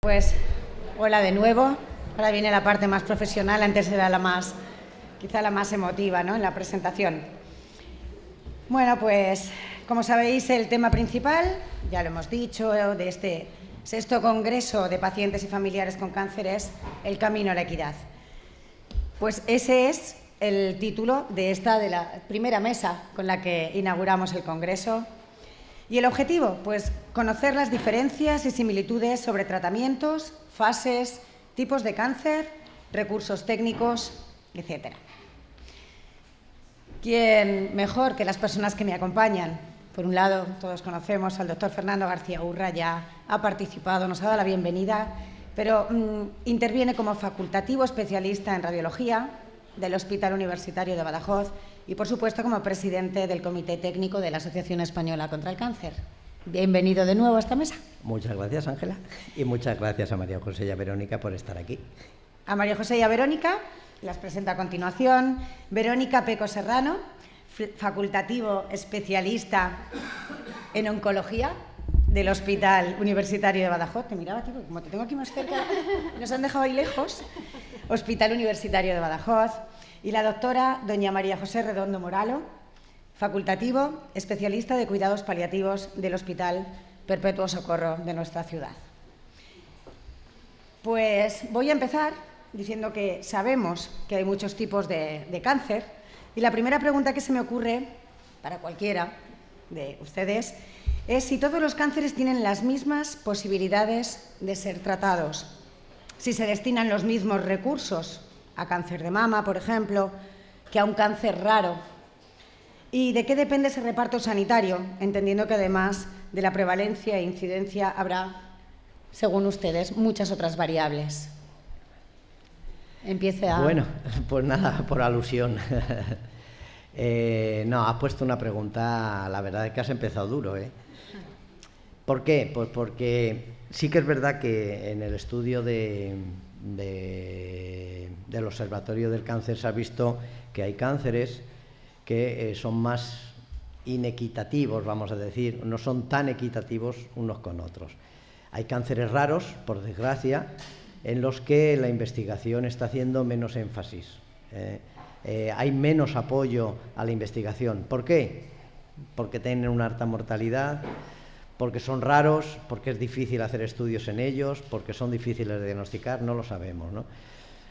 Pues hola de nuevo. Ahora viene la parte más profesional, antes era quizá la más emotiva, ¿no?, en la presentación. Bueno, pues como sabéis, el tema principal, ya lo hemos dicho, de este sexto Congreso de Pacientes y Familiares con Cáncer es el camino a la equidad. Pues ese es el título de la primera mesa con la que inauguramos el Congreso. ¿Y el objetivo? Pues conocer las diferencias y similitudes sobre tratamientos, fases, tipos de cáncer, recursos técnicos, etc. ¿Quién mejor que las personas que me acompañan? Por un lado, todos conocemos al doctor Fernando García Urra, ya ha participado, nos ha dado la bienvenida, pero interviene como facultativo especialista en radiología del Hospital Universitario de Badajoz y, por supuesto, como presidente del Comité Técnico de la Asociación Española contra el Cáncer. Bienvenido de nuevo a esta mesa. Muchas gracias, Ángela, y muchas gracias a María José y a Verónica por estar aquí. A María José y a Verónica las presento a continuación. Verónica Peco Serrano, facultativo especialista en oncología del Hospital Universitario de Badajoz. Te miraba aquí, porque como te tengo aquí más cerca, nos han dejado ahí lejos. Hospital Universitario de Badajoz. Y la doctora doña María José Redondo Moralo, facultativo especialista de cuidados paliativos del Hospital Perpetuo Socorro de nuestra ciudad. Pues voy a empezar diciendo que sabemos que hay muchos tipos de cáncer, y la primera pregunta que se me ocurre para cualquiera de ustedes es si todos los cánceres tienen las mismas posibilidades de ser tratados, si se destinan los mismos recursos a cáncer de mama, por ejemplo, que a un cáncer raro, y de qué depende ese reparto sanitario, entendiendo que además de la prevalencia e incidencia habrá, según ustedes, muchas otras variables. Bueno, pues nada, por alusión. No, has puesto una pregunta, la verdad es que has empezado duro, ¿eh? ¿Por qué? Pues porque sí que es verdad que en el estudio del Observatorio del Cáncer se ha visto que hay cánceres que son más inequitativos, vamos a decir, no son tan equitativos unos con otros. Hay cánceres raros, por desgracia, en los que la investigación está haciendo menos énfasis. Hay menos apoyo a la investigación. ¿Por qué? Porque tienen una alta mortalidad, porque son raros, porque es difícil hacer estudios en ellos, porque son difíciles de diagnosticar, no lo sabemos, ¿no?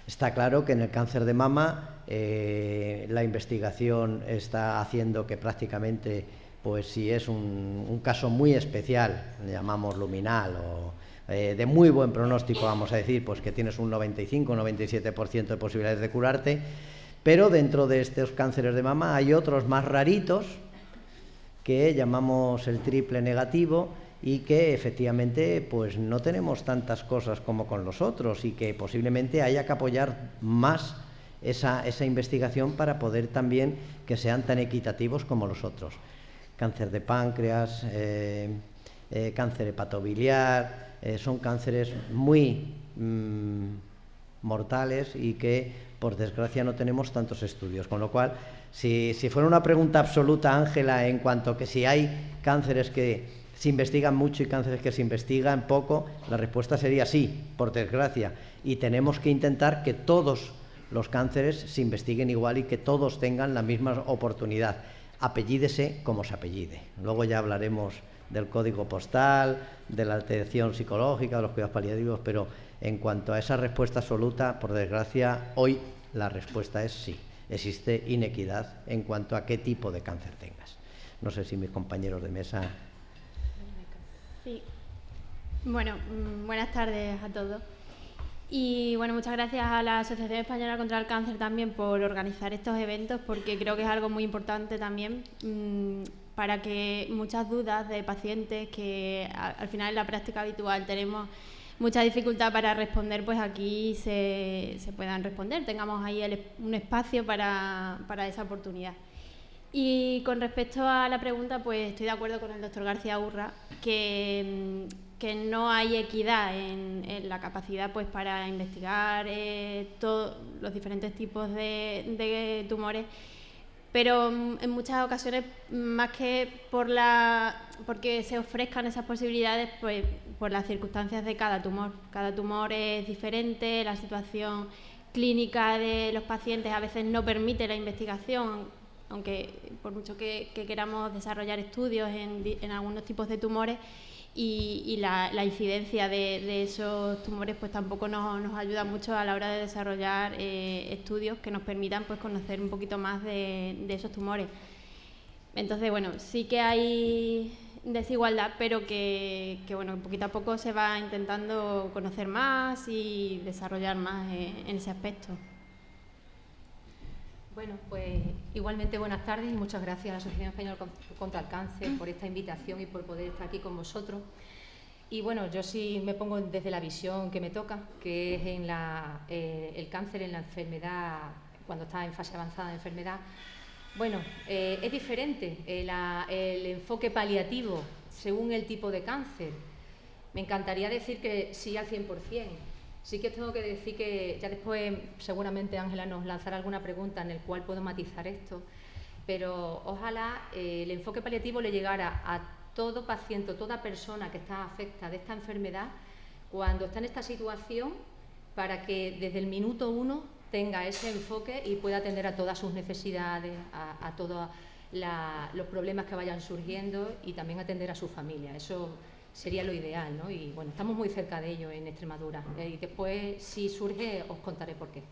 Está claro que en el cáncer de mama la investigación está haciendo que prácticamente, pues si es un caso muy especial, le llamamos luminal o de muy buen pronóstico, vamos a decir, pues que tienes un 95-97% de posibilidades de curarte, pero dentro de estos cánceres de mama hay otros más raritos que llamamos el triple negativo y que efectivamente pues no tenemos tantas cosas como con los otros y que posiblemente haya que apoyar más esa investigación para poder también que sean tan equitativos como los otros. Cáncer de páncreas, cáncer hepatobiliar, son cánceres muy mortales y que por desgracia no tenemos tantos estudios, con lo cual si fuera una pregunta absoluta, Ángela, en cuanto a que si hay cánceres que se investigan mucho y cánceres que se investigan poco, la respuesta sería sí, por desgracia, y tenemos que intentar que todos los cánceres se investiguen igual y que todos tengan la misma oportunidad, apellídese como se apellide. Luego ya hablaremos del código postal, de la alteración psicológica, de los cuidados paliativos, pero en cuanto a esa respuesta absoluta, por desgracia, hoy la respuesta es sí. Existe inequidad en cuanto a qué tipo de cáncer tengas. No sé si mis compañeros de mesa... Sí. Bueno, buenas tardes a todos. Y bueno, muchas gracias a la Asociación Española contra el Cáncer también por organizar estos eventos, porque creo que es algo muy importante también para que muchas dudas de pacientes que al final en la práctica habitual tenemos mucha dificultad para responder, pues aquí se puedan responder, tengamos ahí un espacio para esa oportunidad. Y con respecto a la pregunta, pues estoy de acuerdo con el doctor García Urra que no hay equidad en la capacidad pues para investigar todos los diferentes tipos de tumores, pero en muchas ocasiones, más que porque se ofrezcan esas posibilidades, pues por las circunstancias de cada tumor. Cada tumor es diferente, la situación clínica de los pacientes a veces no permite la investigación, aunque por mucho que queramos desarrollar estudios en algunos tipos de tumores, y la incidencia de esos tumores pues tampoco nos ayuda mucho a la hora de desarrollar estudios que nos permitan pues conocer un poquito más de esos tumores. Entonces, bueno, sí que hay desigualdad, pero que bueno, poquito a poco se va intentando conocer más y desarrollar más en ese aspecto. Bueno, pues igualmente buenas tardes y muchas gracias a la Asociación Española contra el Cáncer por esta invitación y por poder estar aquí con vosotros. Y bueno, yo sí me pongo desde la visión que me toca, que es en el cáncer en la enfermedad, cuando está en fase avanzada de enfermedad. Bueno, es diferente el enfoque paliativo según el tipo de cáncer. Me encantaría decir que sí al 100%. Sí que os tengo que decir que ya después seguramente Ángela nos lanzará alguna pregunta en el cual puedo matizar esto, pero ojalá el enfoque paliativo le llegara a todo paciente, toda persona que está afecta de esta enfermedad cuando está en esta situación, para que desde el minuto 1 tenga ese enfoque y pueda atender a todas sus necesidades, a todos los problemas que vayan surgiendo y también atender a su familia. Eso sería lo ideal, ¿no? Y bueno, estamos muy cerca de ello en Extremadura. Y después, si surge, os contaré por qué.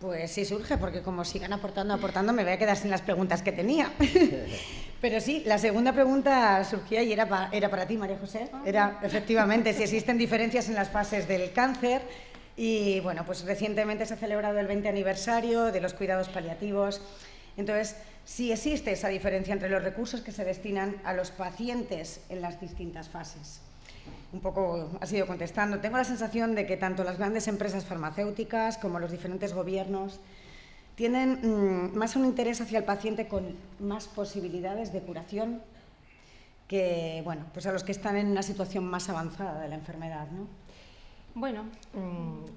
Pues sí surge, porque como sigan aportando, me voy a quedar sin las preguntas que tenía. Pero sí, la segunda pregunta surgía y era para ti, María José. Era, efectivamente, si existen diferencias en las fases del cáncer. Y bueno, pues recientemente se ha celebrado el 20 aniversario de los cuidados paliativos. Entonces, sí existe esa diferencia entre los recursos que se destinan a los pacientes en las distintas fases. Un poco has ido contestando. Tengo la sensación de que tanto las grandes empresas farmacéuticas como los diferentes gobiernos tienen más un interés hacia el paciente con más posibilidades de curación que, bueno, pues a los que están en una situación más avanzada de la enfermedad, ¿no? Bueno,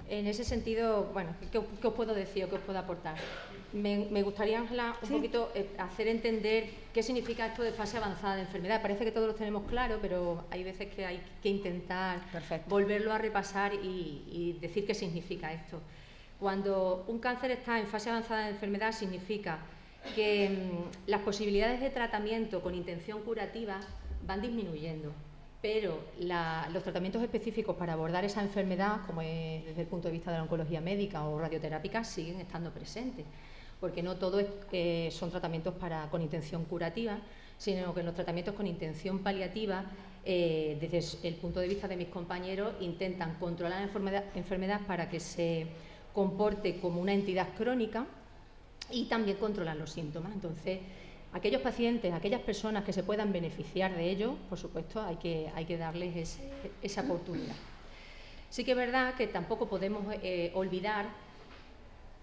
en ese sentido, bueno, ¿qué os puedo decir o qué os puedo aportar? Me gustaría, Ángela, un poquito hacer entender qué significa esto de fase avanzada de enfermedad. Parece que todos lo tenemos claro, pero hay veces que hay que intentar volverlo a repasar y decir qué significa esto. Cuando un cáncer está en fase avanzada de enfermedad, significa que las posibilidades de tratamiento con intención curativa van disminuyendo, pero los tratamientos específicos para abordar esa enfermedad, como es desde el punto de vista de la oncología médica o radioterápica, siguen estando presentes, porque no todo son tratamientos con intención curativa, sino que los tratamientos con intención paliativa, desde el punto de vista de mis compañeros, intentan controlar la enfermedad para que se comporte como una entidad crónica y también controlar los síntomas. Entonces, aquellos pacientes, aquellas personas que se puedan beneficiar de ello, por supuesto, hay que darles esa oportunidad. Sí que es verdad que tampoco podemos olvidar,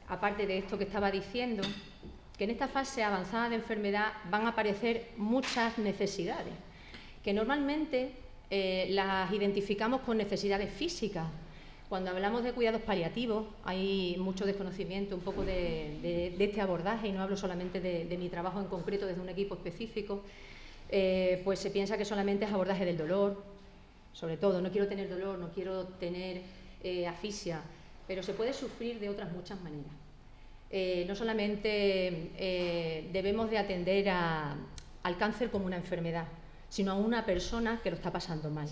aparte de esto que estaba diciendo, que en esta fase avanzada de enfermedad van a aparecer muchas necesidades, que normalmente las identificamos con necesidades físicas. Cuando hablamos de cuidados paliativos hay mucho desconocimiento un poco de este abordaje, y no hablo solamente de mi trabajo en concreto desde un equipo específico, pues se piensa que solamente es abordaje del dolor, sobre todo, no quiero tener dolor, no quiero tener asfixia, pero se puede sufrir de otras muchas maneras. No solamente debemos de atender al cáncer como una enfermedad, sino a una persona que lo está pasando mal.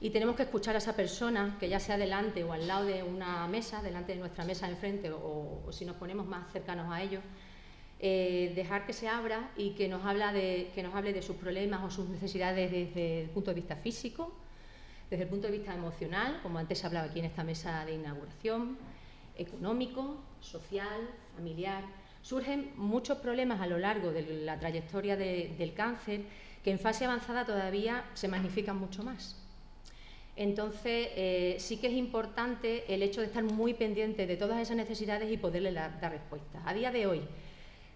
Y tenemos que escuchar a esa persona, que ya sea delante o al lado de una mesa, delante de nuestra mesa de enfrente, o si nos ponemos más cercanos a ellos, dejar que se abra y que nos hable de sus problemas o sus necesidades desde el punto de vista físico, desde el punto de vista emocional, como antes se hablaba aquí en esta mesa de inauguración, económico, social, familiar. Surgen muchos problemas a lo largo de la trayectoria del cáncer que en fase avanzada todavía se magnifican mucho más. Entonces, sí que es importante el hecho de estar muy pendiente de todas esas necesidades y poderle dar respuesta. A día de hoy,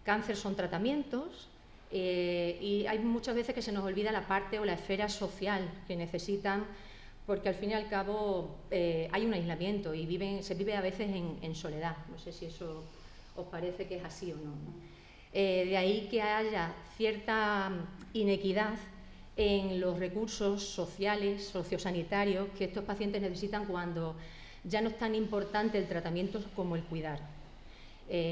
cáncer son tratamientos y hay muchas veces que se nos olvida la parte o la esfera social que necesitan, porque al fin y al cabo hay un aislamiento y se vive a veces en soledad. No sé si eso os parece que es así o no, ¿no? De ahí que haya cierta inequidad en los recursos sociales, sociosanitarios que estos pacientes necesitan cuando ya no es tan importante el tratamiento como el cuidar.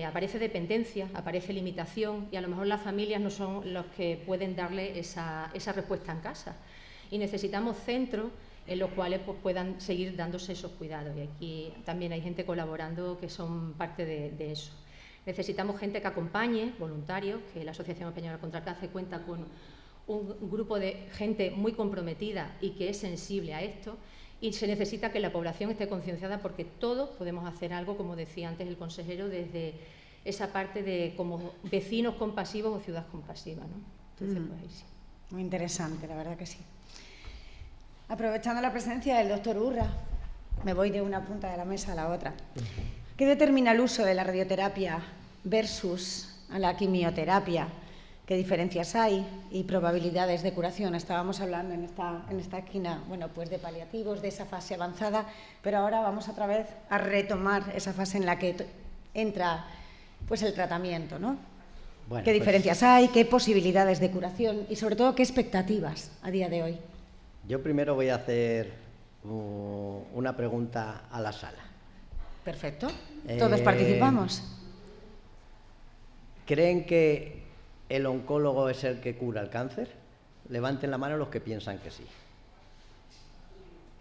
Aparece dependencia, aparece limitación y a lo mejor las familias no son los que pueden darle esa respuesta en casa. Y necesitamos centros en los cuales pues, puedan seguir dándose esos cuidados. Y aquí también hay gente colaborando que son parte de eso. Necesitamos gente que acompañe, voluntarios, que la Asociación Española contra el Cáncer cuenta con un grupo de gente muy comprometida y que es sensible a esto. Y se necesita que la población esté concienciada porque todos podemos hacer algo, como decía antes el consejero, desde esa parte de como vecinos compasivos o ciudad compasiva, ¿no? Entonces, pues ahí sí. Muy interesante, la verdad que sí. Aprovechando la presencia del doctor Urra, me voy de una punta de la mesa a la otra. ¿Qué determina el uso de la radioterapia versus a la quimioterapia? ¿Qué diferencias hay y probabilidades de curación? Estábamos hablando en esta esquina, bueno, pues de paliativos, de esa fase avanzada, pero ahora vamos otra vez a retomar esa fase en la que entra pues el tratamiento, ¿no? Bueno, ¿Qué diferencias hay? ¿Qué posibilidades de curación? Y sobre todo, ¿qué expectativas a día de hoy? Yo primero voy a hacer una pregunta a la sala. Perfecto. Todos participamos. ¿Creen que el oncólogo es el que cura el cáncer? Levanten la mano los que piensan que sí.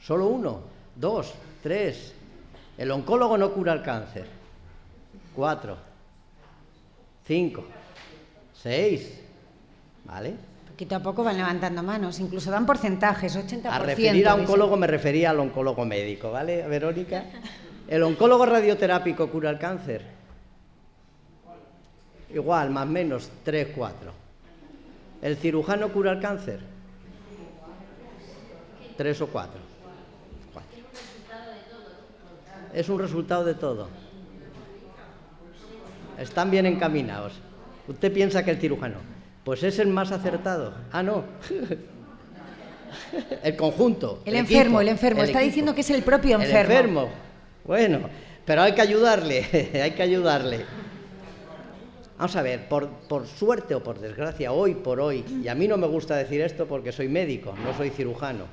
¿Solo 1, 2, 3? El oncólogo no cura el cáncer. 4, 5, 6. ¿Vale? Poquito a poco van levantando manos, incluso dan porcentajes, 80%. A referir a oncólogo me refería al oncólogo médico, ¿vale, Verónica? ¿El oncólogo radioterápico cura el cáncer? Igual, más o menos, 3, 4. ¿El cirujano cura el cáncer? 3 o 4. 4. Es un resultado de todo. Están bien encaminados. ¿Usted piensa que el cirujano? Pues es el más acertado. Ah, no. El conjunto. El enfermo. Está equipo. diciendo que es el propio enfermo. El enfermo. Bueno, pero hay que ayudarle, hay que ayudarle. Vamos a ver, por suerte o por desgracia, hoy por hoy, y a mí no me gusta decir esto porque soy médico, no soy cirujano,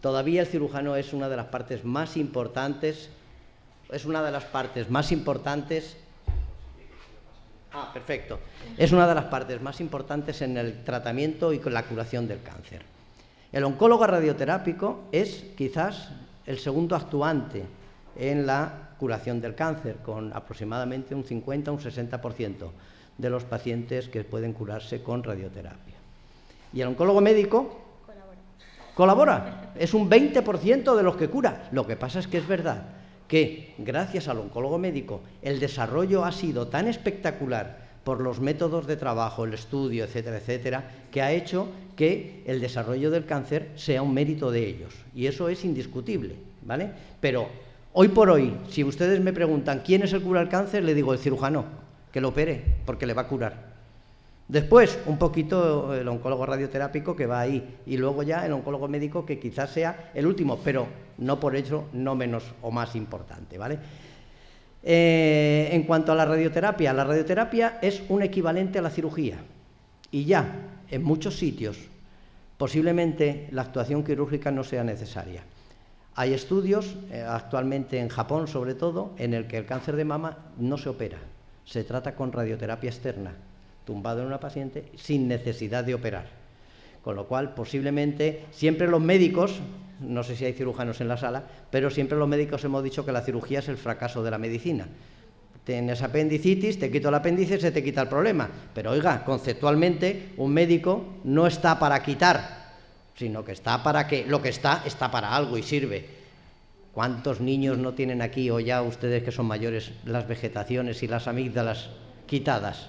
todavía el cirujano es una de las partes más importantes, es una de las partes más importantes en el tratamiento y con la curación del cáncer. El oncólogo radioterápico es quizás el segundo actuante en la curación del cáncer, con aproximadamente un 50 o un 60% de los pacientes que pueden curarse con radioterapia. Y el oncólogo médico colabora, es un 20% de los que cura. Lo que pasa es que es verdad que gracias al oncólogo médico el desarrollo ha sido tan espectacular por los métodos de trabajo, el estudio, etcétera, etcétera, que ha hecho que el desarrollo del cáncer sea un mérito de ellos. Y eso es indiscutible, ¿vale? Pero hoy por hoy, si ustedes me preguntan quién es el cura del cáncer, le digo el cirujano, que lo opere, porque le va a curar. Después, un poquito el oncólogo radioterápico que va ahí, y luego ya el oncólogo médico que quizás sea el último, pero no por ello no menos o más importante, ¿vale? En cuanto a la radioterapia es un equivalente a la cirugía y ya en muchos sitios posiblemente la actuación quirúrgica no sea necesaria. Hay estudios, actualmente en Japón sobre todo, en el que el cáncer de mama no se opera, se trata con radioterapia externa, tumbado en una paciente sin necesidad de operar. Con lo cual, posiblemente, siempre los médicos, no sé si hay cirujanos en la sala, pero siempre los médicos hemos dicho que la cirugía es el fracaso de la medicina. Tienes apendicitis, te quito el apéndice, se te quita el problema. Pero oiga, conceptualmente, un médico no está para quitar, sino que está para que lo que está para algo y sirve. ¿Cuántos niños no tienen aquí, o ya ustedes que son mayores, las vegetaciones y las amígdalas quitadas?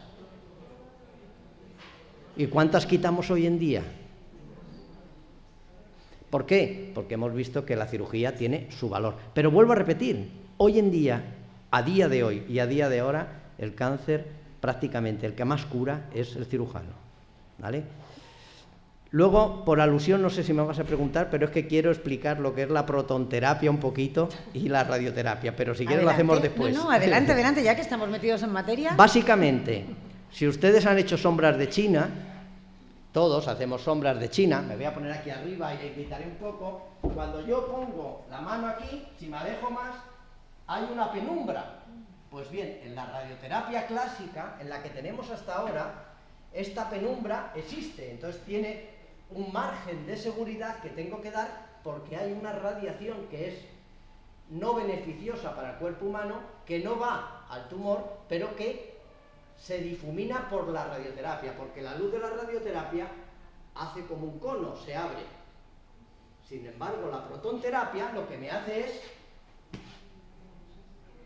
¿Y cuántas quitamos hoy en día? ¿Por qué? Porque hemos visto que la cirugía tiene su valor. Pero vuelvo a repetir, hoy en día, a día de hoy y a día de ahora, el cáncer prácticamente el que más cura es el cirujano, ¿vale? Luego, por alusión, no sé si me vas a preguntar, pero es que quiero explicar lo que es la protonterapia un poquito y la radioterapia, pero si quieres lo hacemos después. No, adelante, ya que estamos metidos en materia. Básicamente, Si ustedes han hecho sombras de China, todos hacemos sombras de China, me voy a poner aquí arriba y quitaré un poco, cuando yo pongo la mano aquí, si me alejo más, hay una penumbra. Pues bien, en la radioterapia clásica, en la que tenemos hasta ahora, esta penumbra existe, entonces tiene un margen de seguridad que tengo que dar porque hay una radiación que es no beneficiosa para el cuerpo humano, que no va al tumor, pero que se difumina por la radioterapia, porque la luz de la radioterapia hace como un cono, se abre. Sin embargo, la protonterapia lo que me hace es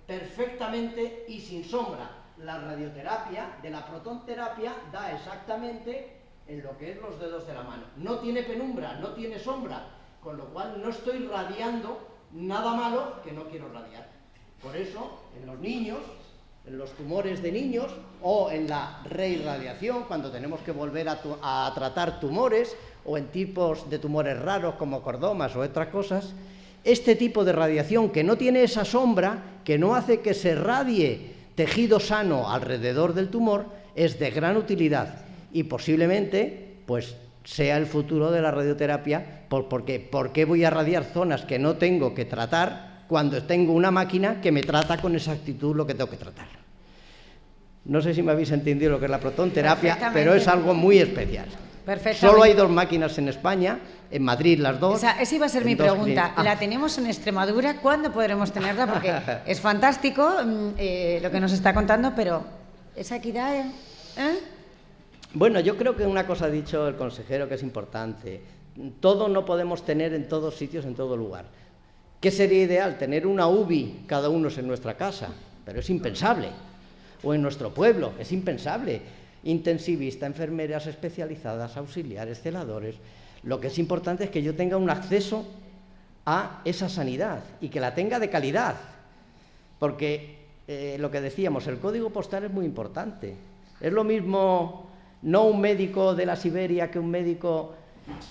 perfectamente y sin sombra. La radioterapia de la protonterapia da exactamente en lo que es los dedos de la mano. No tiene penumbra, no tiene sombra, con lo cual no estoy radiando nada malo que no quiero radiar. Por eso, en los niños, en los tumores de niños o en la reirradiación, cuando tenemos que volver a tratar tumores o en tipos de tumores raros como cordomas o otras cosas, este tipo de radiación que no tiene esa sombra, que no hace que se radie tejido sano alrededor del tumor, es de gran utilidad y posiblemente pues sea el futuro de la radioterapia, porque ¿por qué voy a radiar zonas que no tengo que tratar cuando tengo una máquina que me trata con exactitud lo que tengo que tratar? No sé si me habéis entendido lo que es la protonterapia, pero es algo muy especial. Solo hay 2 máquinas en España, en Madrid las 2. Esa iba a ser mi pregunta. ¿La tenemos en Extremadura? ¿Cuándo podremos tenerla? Porque es fantástico lo que nos está contando, pero esa equidad... Bueno, yo creo que una cosa ha dicho el consejero que es importante. Todo no podemos tener en todos sitios, en todo lugar. ¿Qué sería ideal? Tener una UBI cada uno en nuestra casa, pero es impensable. O en nuestro pueblo, es impensable. Intensivista, enfermeras especializadas, auxiliares, celadores. Lo que es importante es que yo tenga un acceso a esa sanidad y que la tenga de calidad. Porque lo que decíamos, el código postal es muy importante. Es lo mismo no un médico de la Siberia que un médico,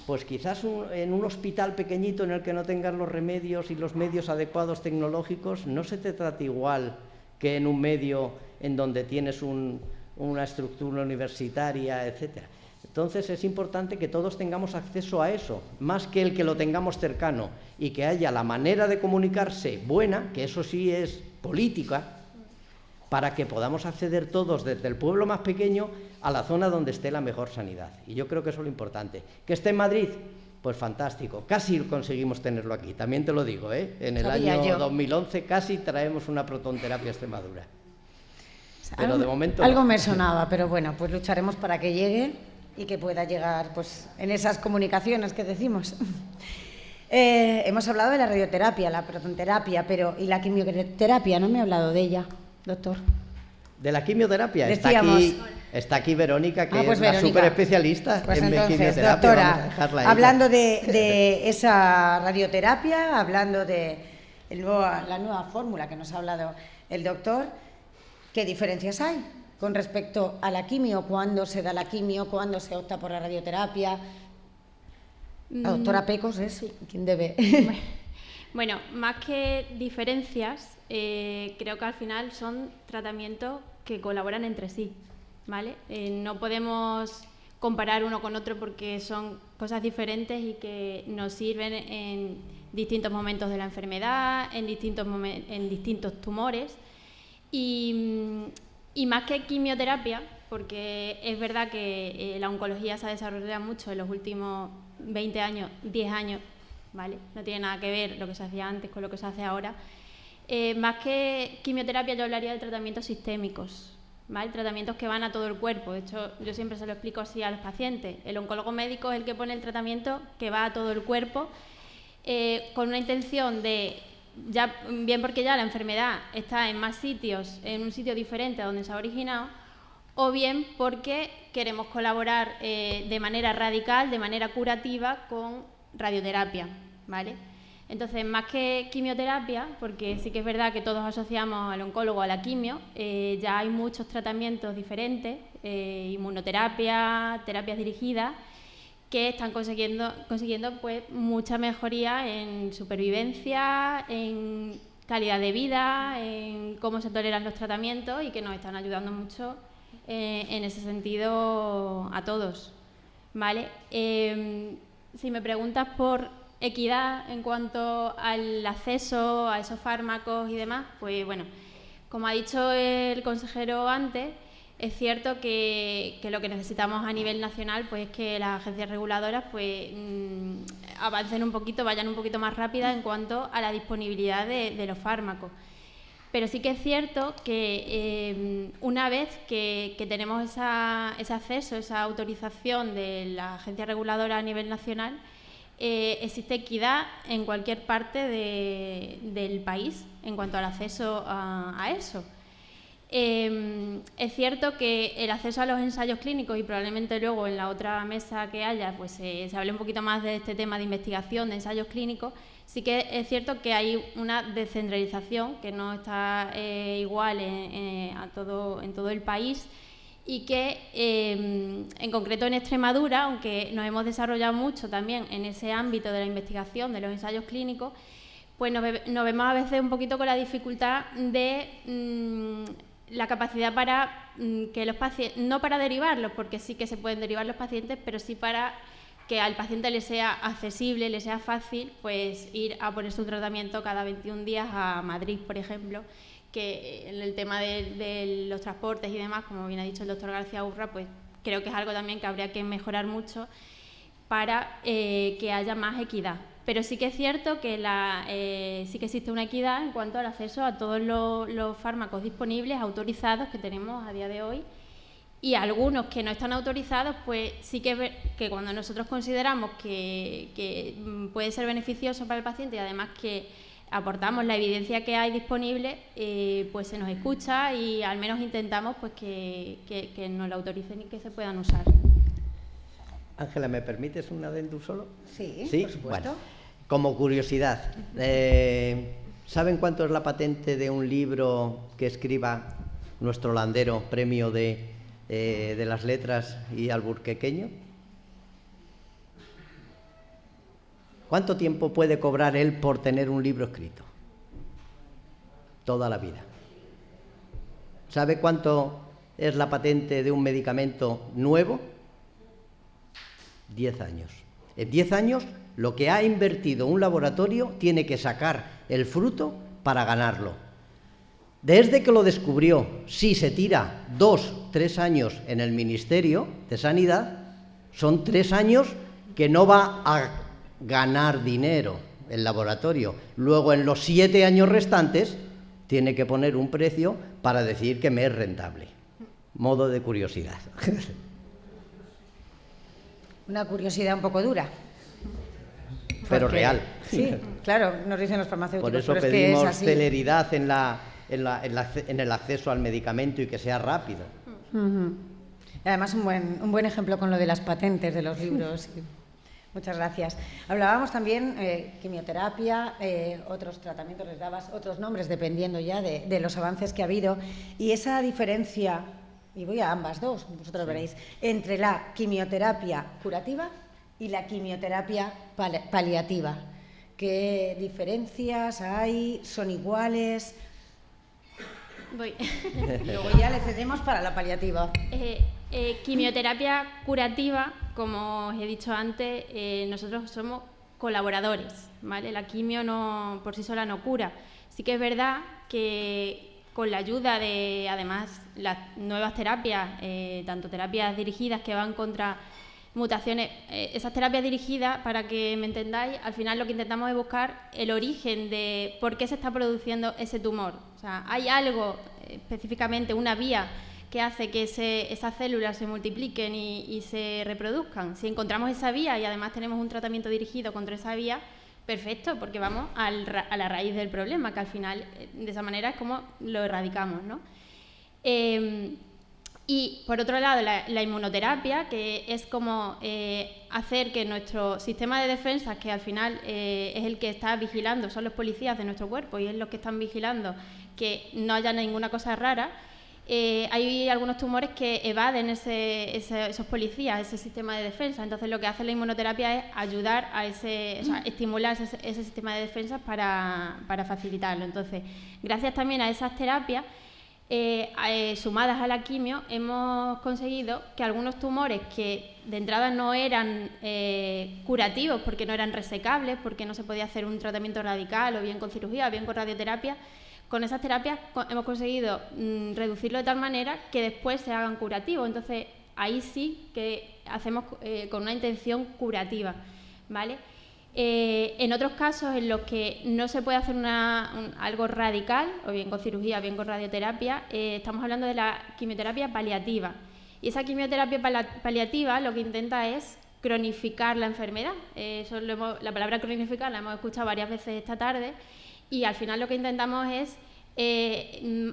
pues quizás en un hospital pequeñito en el que no tengas los remedios y los medios adecuados tecnológicos, no se te trata igual que en un medio en donde tienes una estructura universitaria, etcétera. Entonces es importante que todos tengamos acceso a eso, más que el que lo tengamos cercano, y que haya la manera de comunicarse buena, que eso sí es política, para que podamos acceder todos desde el pueblo más pequeño a la zona donde esté la mejor sanidad. Y yo creo que eso es lo importante. ¿Que esté en Madrid? Pues fantástico, casi conseguimos tenerlo aquí, también te lo digo, ¿eh? En el año 2011 casi traemos una protonterapia a Extremadura. Pero de momento algo me sonaba, pero bueno, pues lucharemos para que llegue y que pueda llegar pues en esas comunicaciones que decimos. Hemos hablado de la radioterapia, la protonterapia, pero ¿y la quimioterapia? No me ha hablado de ella, doctor. ¿De la quimioterapia? Decíamos, está aquí Verónica, que pues es la Verónica, súper especialista pues en entonces, quimioterapia. Doctora, hablando de esa radioterapia, hablando de la nueva fórmula que nos ha hablado el doctor, ¿qué diferencias hay con respecto a la quimio? ¿Cuándo se da la quimio? ¿Cuándo se opta por la radioterapia? La doctora Pecos es quien debe. Bueno, más que diferencias, creo que al final son tratamientos que colaboran entre sí, ¿vale? No podemos comparar uno con otro porque son cosas diferentes y que nos sirven en distintos momentos de la enfermedad, en distintos tumores. Y más que quimioterapia, porque es verdad que la oncología se ha desarrollado mucho en los últimos 20 años, 10 años, ¿vale? No tiene nada que ver lo que se hacía antes con lo que se hace ahora. Más que quimioterapia, yo hablaría de tratamientos sistémicos, ¿vale? Tratamientos que van a todo el cuerpo. De hecho, yo siempre se lo explico así a los pacientes. El oncólogo médico es el que pone el tratamiento que va a todo el cuerpo, con una intención de, ya bien porque ya la enfermedad está en más sitios, en un sitio diferente a donde se ha originado, o bien porque queremos colaborar de manera radical, de manera curativa con radioterapia, ¿vale? Entonces, más que quimioterapia, porque sí que es verdad que todos asociamos al oncólogo a la quimio, ya hay muchos tratamientos diferentes, inmunoterapia, terapias dirigidas, que están consiguiendo pues mucha mejoría en supervivencia, en calidad de vida, en cómo se toleran los tratamientos y que nos están ayudando mucho en ese sentido a todos, ¿vale? Si me preguntas por equidad en cuanto al acceso a esos fármacos y demás, pues bueno, como ha dicho el consejero antes, es cierto que lo que necesitamos a nivel nacional pues es que las agencias reguladoras pues avancen un poquito, vayan un poquito más rápidas en cuanto a la disponibilidad de los fármacos. Pero sí que es cierto que una vez que tenemos ese acceso, esa autorización de la agencia reguladora a nivel nacional, existe equidad en cualquier parte del país en cuanto al acceso a eso. Es cierto que el acceso a los ensayos clínicos, y probablemente luego en la otra mesa que haya pues se hable un poquito más de este tema de investigación de ensayos clínicos, sí que es cierto que hay una descentralización que no está igual en todo el país, y que en concreto en Extremadura, aunque nos hemos desarrollado mucho también en ese ámbito de la investigación de los ensayos clínicos, pues nos vemos a veces un poquito con la dificultad de la capacidad para que los pacientes, no para derivarlos, porque sí que se pueden derivar los pacientes, pero sí para que al paciente le sea accesible, le sea fácil, pues ir a ponerse un tratamiento cada 21 días a Madrid, por ejemplo, que en el tema de los transportes y demás, como bien ha dicho el doctor García Urra, pues creo que es algo también que habría que mejorar mucho para que haya más equidad. Pero sí que es cierto que sí que existe una equidad en cuanto al acceso a todos los fármacos disponibles, autorizados, que tenemos a día de hoy, y algunos que no están autorizados, pues sí que cuando nosotros consideramos que puede ser beneficioso para el paciente, y además que aportamos la evidencia que hay disponible, pues se nos escucha y al menos intentamos pues que nos lo autoricen y que se puedan usar. Ángela, ¿me permites un adendum solo? Sí, por supuesto. Bueno, como curiosidad, ¿saben cuánto es la patente de un libro que escriba nuestro landero, premio de las letras y alburquequeño? ¿Cuánto tiempo puede cobrar él por tener un libro escrito? Toda la vida. ¿Sabe cuánto es la patente de un medicamento nuevo? 10 años. En 10 años, lo que ha invertido un laboratorio tiene que sacar el fruto para ganarlo. Desde que lo descubrió, si se tira 2-3 años en el Ministerio de Sanidad, son 3 años que no va a ganar dinero el laboratorio. Luego, en los 7 años restantes, tiene que poner un precio para decir que me es rentable. Modo de curiosidad. Una curiosidad un poco dura. Pero real. Sí, claro, nos dicen los farmacéuticos. Por eso pero pedimos es que es así. celeridad en el acceso al medicamento y que sea rápido. Además, un buen ejemplo con lo de las patentes de los libros. Muchas gracias. Hablábamos también quimioterapia, otros tratamientos, les dabas otros nombres dependiendo ya de los avances que ha habido. Y esa diferencia, y voy a ambas dos, vosotros veréis, entre la quimioterapia curativa y la quimioterapia paliativa. ¿Qué diferencias hay? ¿Son iguales? Voy. Luego ya le cedemos para la paliativa. Quimioterapia curativa, como os he dicho antes, nosotros somos colaboradores, ¿vale? La quimio no, por sí sola no cura. Sí que es verdad que con la ayuda de, además, las nuevas terapias, tanto terapias dirigidas que van contra mutaciones, esas terapias dirigidas, para que me entendáis, al final lo que intentamos es buscar el origen de por qué se está produciendo ese tumor. O sea, hay algo, específicamente una vía que hace que esas células se multipliquen y se reproduzcan. Si encontramos esa vía y además tenemos un tratamiento dirigido contra esa vía, perfecto, porque vamos a la raíz del problema, que al final de esa manera es como lo erradicamos, ¿no? Y por otro lado, la inmunoterapia, que es como hacer que nuestro sistema de defensas, que al final es el que está vigilando, son los policías de nuestro cuerpo y es los que están vigilando que no haya ninguna cosa rara, hay algunos tumores que evaden esos policías, ese sistema de defensa. Entonces lo que hace la inmunoterapia es ayudar a estimular ese sistema de defensas para facilitarlo. Entonces, gracias también a esas terapias, sumadas a la quimio, hemos conseguido que algunos tumores que de entrada no eran curativos, porque no eran resecables, porque no se podía hacer un tratamiento radical, o bien con cirugía, o bien con radioterapia, con esas terapias hemos conseguido reducirlo de tal manera que después se hagan curativos. Entonces, ahí sí que hacemos con una intención curativa, ¿vale? En otros casos en los que no se puede hacer algo radical, o bien con cirugía, o bien con radioterapia, estamos hablando de la quimioterapia paliativa. Y esa quimioterapia paliativa lo que intenta es cronificar la enfermedad. La palabra cronificar la hemos escuchado varias veces esta tarde, y al final lo que intentamos es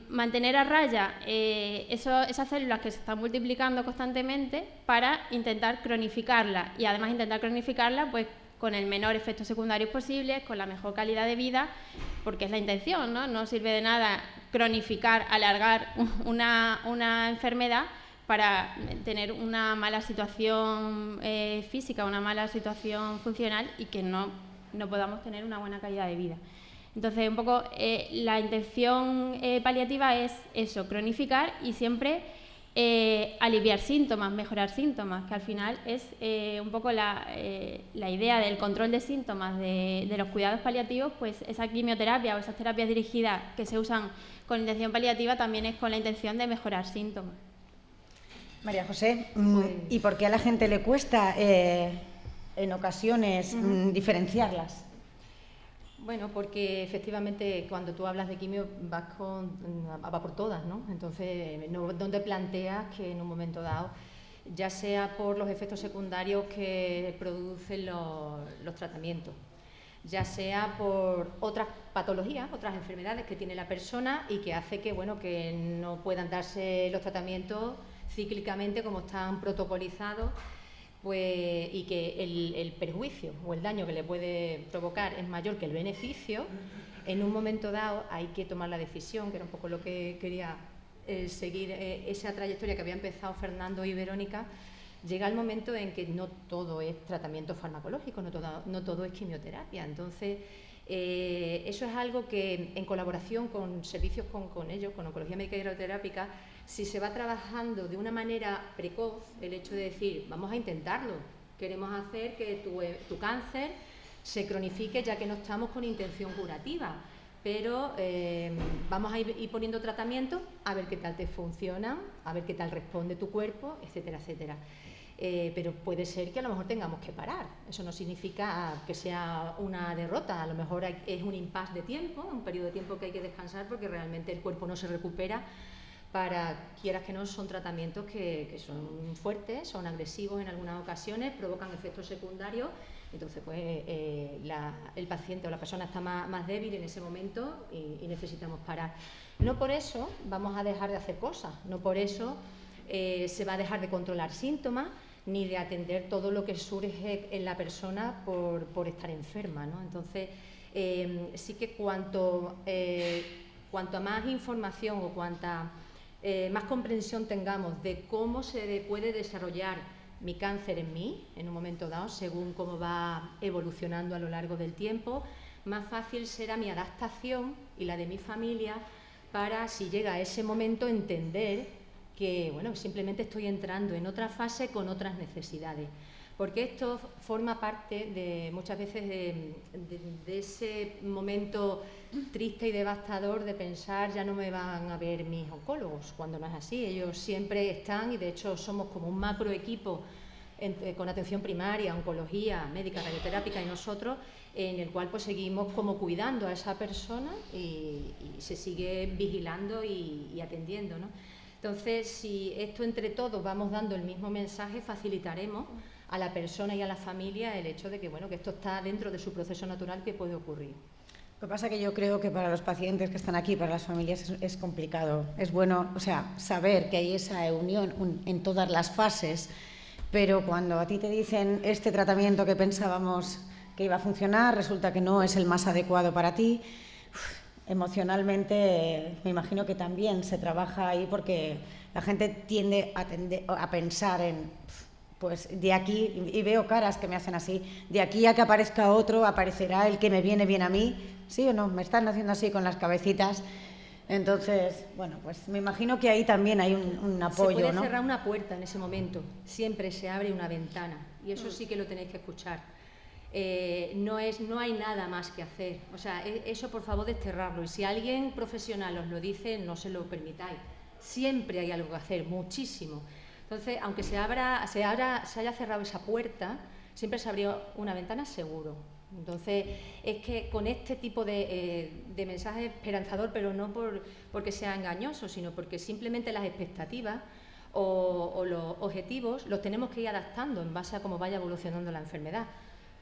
mantener a raya esas células que se están multiplicando constantemente para intentar cronificarlas, y además intentar cronificarlas pues con el menor efectos secundarios posibles, con la mejor calidad de vida, porque es la intención, ¿no? No sirve de nada cronificar, alargar una enfermedad para tener una mala situación física, una mala situación funcional, y que no podamos tener una buena calidad de vida. Entonces, un poco la intención paliativa es eso, cronificar y siempre aliviar síntomas, mejorar síntomas, que al final es un poco la idea del control de síntomas de los cuidados paliativos. Pues esa quimioterapia o esas terapias dirigidas que se usan con intención paliativa también es con la intención de mejorar síntomas. María José, ¿y por qué a la gente le cuesta en ocasiones diferenciarlas? Bueno, porque efectivamente cuando tú hablas de quimio va por todas, ¿no? Entonces, no te planteas que en un momento dado, ya sea por los efectos secundarios que producen los tratamientos, ya sea por otras patologías, otras enfermedades que tiene la persona y que hace que, bueno, que no puedan darse los tratamientos cíclicamente como están protocolizados, pues, y que el perjuicio o el daño que le puede provocar es mayor que el beneficio. En un momento dado hay que tomar la decisión, que era un poco lo que quería seguir, esa trayectoria que había empezado Fernando y Verónica. Llega el momento en que no todo es tratamiento farmacológico, no todo es quimioterapia. Entonces, eso es algo que, en colaboración con servicios con ellos, con oncología médica y radioterápica, si se va trabajando de una manera precoz, el hecho de decir, vamos a intentarlo, queremos hacer que tu cáncer se cronifique, ya que no estamos con intención curativa, pero vamos a ir poniendo tratamientos a ver qué tal te funcionan, a ver qué tal responde tu cuerpo, etcétera, etcétera. Pero puede ser que a lo mejor tengamos que parar. Eso no significa que sea una derrota, a lo mejor es un impasse de tiempo, un periodo de tiempo que hay que descansar porque realmente el cuerpo no se recupera. Quieras que no, son tratamientos que son fuertes, son agresivos en algunas ocasiones, provocan efectos secundarios. Entonces, pues el paciente o la persona está más débil en ese momento y necesitamos parar. No por eso vamos a dejar de hacer cosas, no por eso se va a dejar de controlar síntomas ni de atender todo lo que surge en la persona por estar enferma, ¿no? Entonces, sí que cuanto a más información o cuanta más comprensión tengamos de cómo se puede desarrollar mi cáncer en mí, en un momento dado, según cómo va evolucionando a lo largo del tiempo, más fácil será mi adaptación y la de mi familia para, si llega a ese momento, entender que, bueno, simplemente estoy entrando en otra fase con otras necesidades. Porque esto forma parte muchas veces de ese momento triste y devastador de pensar ya no me van a ver mis oncólogos, cuando no es así. Ellos siempre están, y de hecho somos como un macro equipo con atención primaria, oncología, médica, radioterápica y nosotros, en el cual pues seguimos como cuidando a esa persona y se sigue vigilando y atendiendo, ¿no? Entonces, si esto entre todos vamos dando el mismo mensaje, facilitaremos a la persona y a la familia el hecho de que, bueno, que esto está dentro de su proceso natural que puede ocurrir. Lo que pasa es que yo creo que para los pacientes que están aquí, para las familias, es complicado. Es bueno, o sea, saber que hay esa unión en todas las fases, pero cuando a ti te dicen este tratamiento que pensábamos que iba a funcionar, resulta que no es el más adecuado para ti, emocionalmente me imagino que también se trabaja ahí, porque la gente tiende a pensar en, pues de aquí, y veo caras que me hacen así, de aquí a que aparezca otro, aparecerá el que me viene bien a mí, ¿sí o no? Me están haciendo así con las cabecitas. Entonces, bueno, pues me imagino que ahí también hay un apoyo, Se puede ¿no? cerrar una puerta en ese momento, siempre se abre una ventana, y eso sí que lo tenéis que escuchar. No hay nada más que hacer, o sea, eso por favor desterrarlo, y si alguien profesional os lo dice, no se lo permitáis. Siempre hay algo que hacer, muchísimo. Entonces, aunque se haya cerrado esa puerta, siempre se abrió una ventana seguro. Entonces, es que con este tipo de mensaje esperanzador, pero no porque sea engañoso, sino porque simplemente las expectativas o los objetivos los tenemos que ir adaptando en base a cómo vaya evolucionando la enfermedad.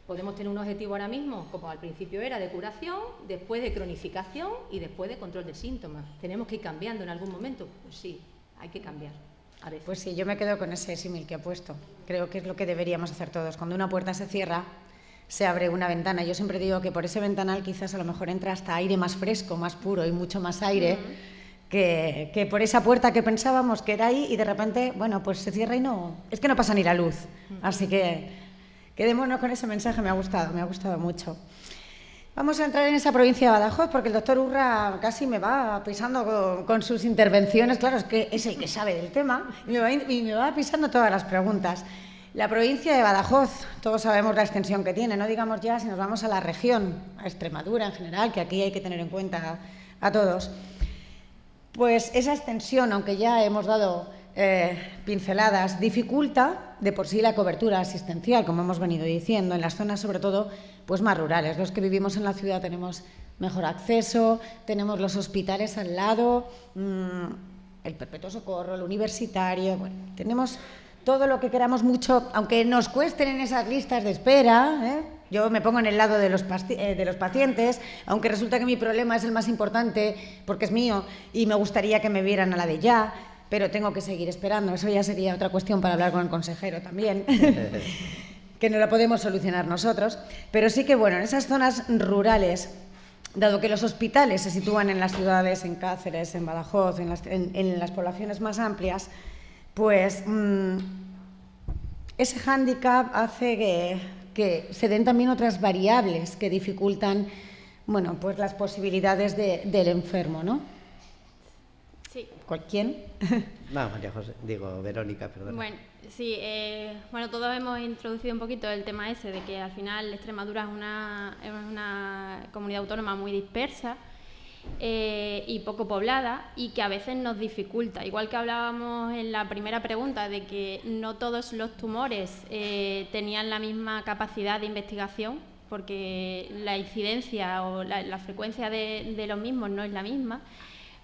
Podemos tener un objetivo ahora mismo, como al principio era, de curación, después de cronificación y después de control de síntomas. ¿Tenemos que ir cambiando en algún momento? Pues sí, hay que cambiar. A veces. Pues sí, yo me quedo con ese símil que ha puesto. Creo que es lo que deberíamos hacer todos. Cuando una puerta se cierra, se abre una ventana. Yo siempre digo que por ese ventanal quizás a lo mejor entra hasta aire más fresco, más puro y mucho más aire que por esa puerta que pensábamos que era ahí y de repente, bueno, pues se cierra y no... Es que no pasa ni la luz. Así que quedémonos con ese mensaje, me ha gustado mucho. Vamos a entrar en esa provincia de Badajoz porque el doctor Urra casi me va pisando con sus intervenciones. Claro, es que es el que sabe del tema y me va pisando todas las preguntas. La provincia de Badajoz, todos sabemos la extensión que tiene, no digamos ya si nos vamos a la región, a Extremadura en general, que aquí hay que tener en cuenta a todos. Pues esa extensión, aunque ya hemos dado pinceladas, dificulta de por sí la cobertura asistencial, como hemos venido diciendo, en las zonas sobre todo pues más rurales. Los que vivimos en la ciudad tenemos mejor acceso, tenemos los hospitales al lado, el Perpetuo Socorro, el universitario, bueno, tenemos todo lo que queramos mucho, aunque nos cuesten en esas listas de espera, yo me pongo en el lado de los pacientes, aunque resulta que mi problema es el más importante porque es mío y me gustaría que me vieran a la de ya, pero tengo que seguir esperando. Eso ya sería otra cuestión para hablar con el consejero también, que no la podemos solucionar nosotros. Pero sí que, bueno, en esas zonas rurales, dado que los hospitales se sitúan en las ciudades, en Cáceres, en Badajoz, en las poblaciones más amplias, pues ese hándicap hace que se den también otras variables que dificultan, bueno, pues las posibilidades del enfermo, ¿no? Sí. ¿Quién? No, María José, digo, Verónica, perdón. Bueno, sí, bueno, todos hemos introducido un poquito el tema ese de que al final Extremadura es una comunidad autónoma muy dispersa y poco poblada y que a veces nos dificulta. Igual que hablábamos en la primera pregunta de que no todos los tumores tenían la misma capacidad de investigación, porque la incidencia o la frecuencia de los mismos no es la misma,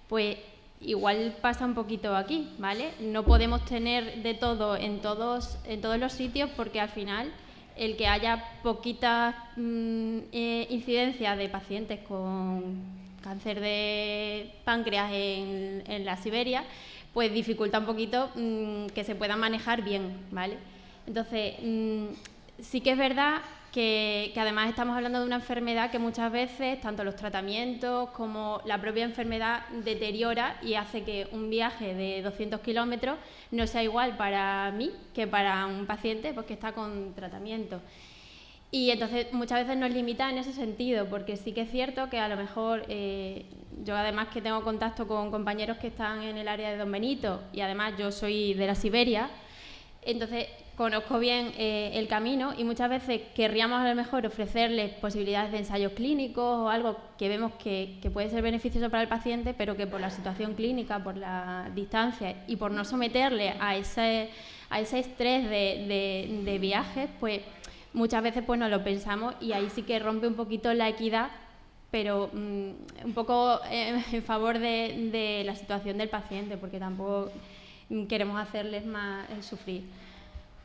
pues igual pasa un poquito aquí, ¿vale? No podemos tener de todo en todos los sitios porque al final el que haya poquita incidencia de pacientes con cáncer de páncreas en la Siberia, pues dificulta un poquito que se puedan manejar bien, ¿vale? Entonces, sí que es verdad que además estamos hablando de una enfermedad que muchas veces, tanto los tratamientos como la propia enfermedad deteriora y hace que un viaje de 200 kilómetros no sea igual para mí que para un paciente pues, que está con tratamiento. Y entonces muchas veces nos limita en ese sentido, porque sí que es cierto que a lo mejor yo además que tengo contacto con compañeros que están en el área de Don Benito y además yo soy de la Siberia, entonces conozco bien el camino y muchas veces querríamos a lo mejor ofrecerles posibilidades de ensayos clínicos o algo que vemos que puede ser beneficioso para el paciente, pero que por la situación clínica, por la distancia y por no someterle a ese estrés de viajes, pues muchas veces pues no lo pensamos y ahí sí que rompe un poquito la equidad, pero un poco en favor de la situación del paciente, porque tampoco queremos hacerles más sufrir.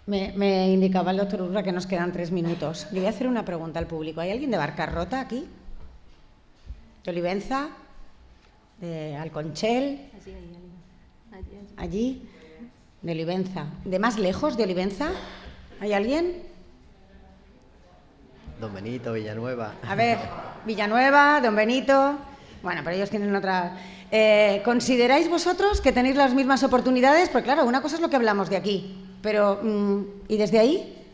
Me indicaba el doctor Urra que nos quedan 3 minutos. Le voy a hacer una pregunta al público. ¿Hay alguien de Barcarrota aquí? ¿De Olivenza? ¿De Alconchel? ¿Allí? De Olivenza. ¿De más lejos de Olivenza? ¿Hay alguien? Don Benito, Villanueva. A ver, Villanueva, Don Benito. Bueno, pero ellos tienen otra. ¿Consideráis vosotros que tenéis las mismas oportunidades? Porque claro, una cosa es lo que hablamos de aquí, pero ¿y desde ahí?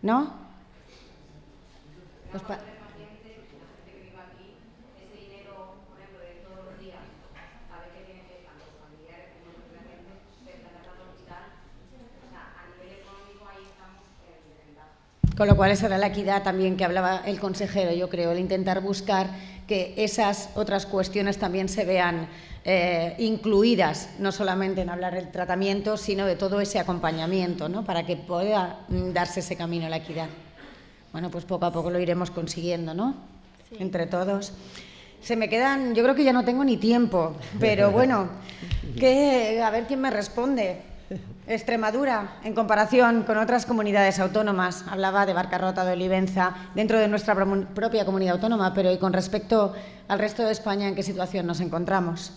¿No? Con lo cual, esa era la equidad también que hablaba el consejero, yo creo, el intentar buscar que esas otras cuestiones también se vean incluidas, no solamente en hablar del tratamiento, sino de todo ese acompañamiento, ¿no? Para que pueda darse ese camino a la equidad. Bueno, pues poco a poco lo iremos consiguiendo, ¿no? Sí. Entre todos. Se me quedan, yo creo que ya no tengo ni tiempo, pero bueno, a ver quién me responde. Extremadura, en comparación con otras comunidades autónomas, hablaba de Barcarrota, de Olivenza, dentro de nuestra propia comunidad autónoma, pero y con respecto al resto de España, ¿en qué situación nos encontramos?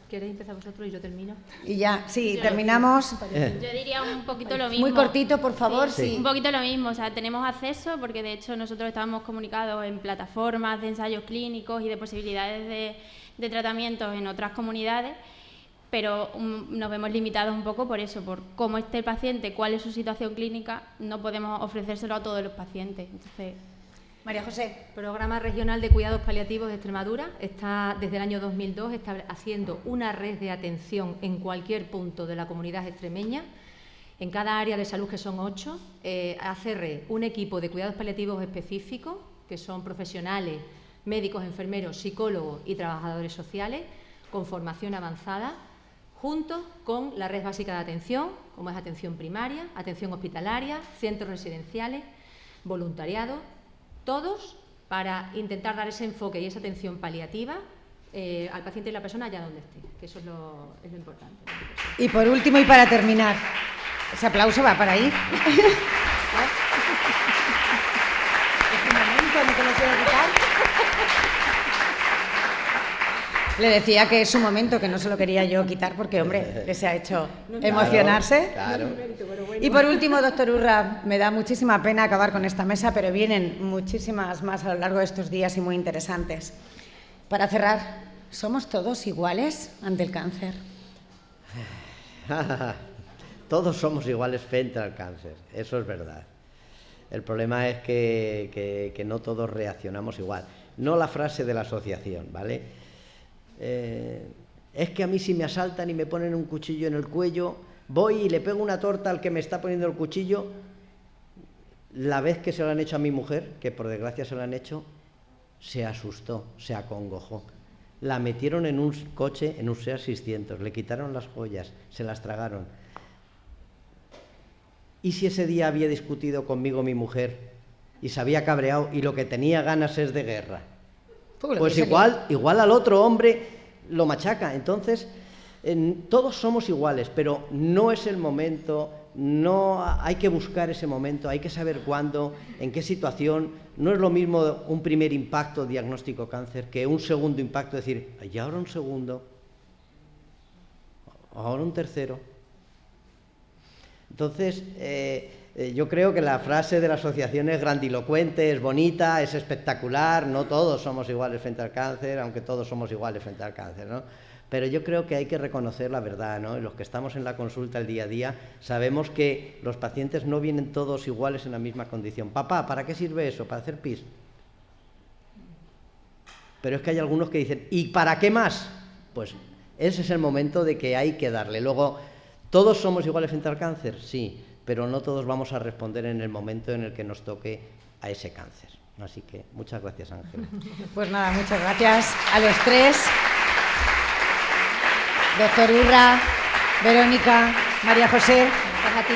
¿Queréis empezar vosotros y yo termino? Y ya, sí, terminamos. Yo diría un poquito lo mismo. Muy cortito, por favor, sí. Un poquito lo mismo, o sea, tenemos acceso, porque de hecho nosotros estamos comunicados en plataformas de ensayos clínicos y de posibilidades de tratamientos en otras comunidades, pero nos vemos limitados un poco por eso, por cómo esté el paciente, cuál es su situación clínica, no podemos ofrecérselo a todos los pacientes. Entonces, María José. Programa Regional de Cuidados Paliativos de Extremadura está desde el año 2002 haciendo una red de atención en cualquier punto de la comunidad extremeña, en cada área de salud, que son 8, hace un equipo de cuidados paliativos específicos, que son profesionales, médicos, enfermeros, psicólogos y trabajadores sociales, con formación avanzada, junto con la red básica de atención, como es atención primaria, atención hospitalaria, centros residenciales, voluntariado, todos para intentar dar ese enfoque y esa atención paliativa al paciente y la persona allá donde esté, que eso es lo importante. Y por último, y para terminar, ese aplauso va para ahí. Es un momento, no te lo quiero quitar. Le decía que es un momento, que no se lo quería yo quitar porque, hombre, les ha hecho emocionarse. Claro. Y por último, doctor Urra, me da muchísima pena acabar con esta mesa, pero vienen muchísimas más a lo largo de estos días y muy interesantes. Para cerrar, ¿somos todos iguales ante el cáncer? Todos somos iguales frente al cáncer, eso es verdad. El problema es que no todos reaccionamos igual. No la frase de la asociación, ¿vale? Es que a mí si me asaltan y me ponen un cuchillo en el cuello, voy y le pego una torta al que me está poniendo el cuchillo. La vez que se lo han hecho a mi mujer, que por desgracia se lo han hecho, se asustó, se acongojó. La metieron en un coche, en un SEAT 600, le quitaron las joyas, se las tragaron. ¿Y si ese día había discutido conmigo mi mujer y se había cabreado y lo que tenía ganas es de guerra? Pues igual al otro hombre lo machaca. Entonces, todos somos iguales, pero no es el momento, no hay que buscar ese momento, hay que saber cuándo, en qué situación. No es lo mismo un primer impacto diagnóstico cáncer que un segundo impacto, decir, y ahora un segundo, ahora un tercero. Entonces, yo creo que la frase de la asociación es grandilocuente, es bonita, es espectacular. No todos somos iguales frente al cáncer, aunque todos somos iguales frente al cáncer, ¿no? Pero yo creo que hay que reconocer la verdad, ¿no? Y los que estamos en la consulta el día a día sabemos que los pacientes no vienen todos iguales en la misma condición. Papá, ¿para qué sirve eso? ¿Para hacer pis? Pero es que hay algunos que dicen, ¿y para qué más? Pues ese es el momento de que hay que darle. Luego, ¿todos somos iguales frente al cáncer? Sí, pero no todos vamos a responder en el momento en el que nos toque a ese cáncer. Así que muchas gracias, Ángela. Pues nada, muchas gracias a los tres. Doctor Urra, Verónica, María José, Gracias a ti.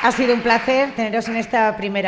ha sido un placer teneros en esta primera